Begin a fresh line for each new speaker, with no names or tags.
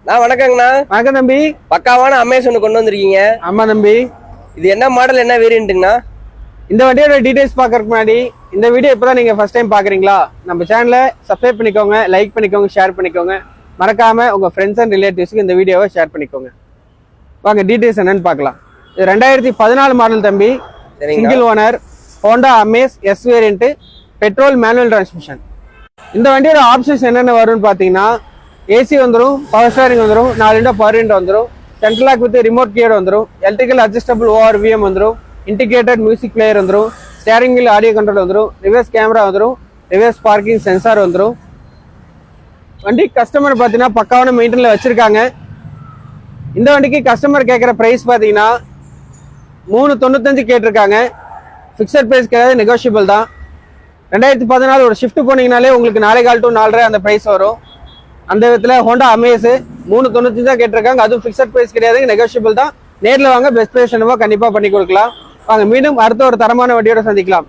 வணக்கங்கண்ணா.
வணக்கம் தம்பி.
பக்காவான அமேஸ் ஒன்று கொண்டு வந்திருக்கீங்க.
ஆமா தம்பி.
இது என்ன மாடல், என்ன வேரியண்ட்டுங்கண்ணா?
இந்த வண்டியோட டீடைல்ஸ் பார்க்கறதுக்கு முன்னாடி இந்த வீடியோ இப்பதான் நீங்க ஃபர்ஸ்ட் டைம் பாக்குறீங்களா, நம்ம சேனலை சப்ஸ்கிரைப் பண்ணிக்கோங்க, லைக் பண்ணிக்கோங்க, ஷேர் பண்ணிக்கோங்க. மறக்காம உங்க ஃப்ரெண்ட்ஸ் அண்ட் ரிலேட்டிவ்ஸ்க்கு இந்த வீடியோவை ஷேர் பண்ணிக்கோங்க. வாங்க டீடைல்ஸ் என்னன்னு பார்க்கலாம். இது 2014 மாடல் தம்பி. Single owner Honda Amaze S variant, petrol manual transmission. இந்த வண்டியோட ஆப்ஷன்ஸ் என்னென்ன வரும்னு பார்த்தீங்கன்னா, ஏசி வந்துடும், பவர் ஸ்டேரிங் வந்துடும், 4 விண்டோ பவர் விண்டோ வந்துடும், central lock with remote gear வந்துடும், எலக்ட்ரிக்கல் அட்ஜஸ்டபிள் ORVM வந்துடும், இன்டிகிரேட்டட் மியூசிக் பிளேயர் வந்துடும், ஸ்டேரிங் வீல் ஆடியோ கண்ட்ரோல் வந்துடும், ரிவர்ஸ் கேமரா வந்துடும், ரிவர்ஸ் பார்க்கிங் சென்சார் வந்துடும். வண்டி கஸ்டமர் பார்த்தீங்கன்னா பக்காவான மெயின்டெனில் வச்சிருக்காங்க. இந்த வண்டிக்கு கஸ்டமர் கேட்குற ப்ரைஸ் பார்த்தீங்கன்னா 395 கேட்டிருக்காங்க. ஃபிக்ஸட் ப்ரைஸ் கிடையாது, நெகோஷியபிள் தான். 2014 ஒரு ஷிஃப்ட் போனீங்கனாலே உங்களுக்கு 4.25 to 4.5 அந்த ப்ரைஸ் வரும். அந்த விதத்தில் ஹோண்டா அமேஸ் 395 தான் கேட்டிருக்காங்க. அதுவும் ஃபிக்ஸட் ப்ரைஸ் கிடையாது, நெகோஷியபிள் தான். நேரில் வாங்க, பெஸ்ட் ப்ரைஸ் என்னவோ கண்டிப்பாக பண்ணி கொடுக்கலாம். வாங்க மீண்டும் அடுத்த ஒரு தரமான வண்டியோட சந்திக்கலாம்.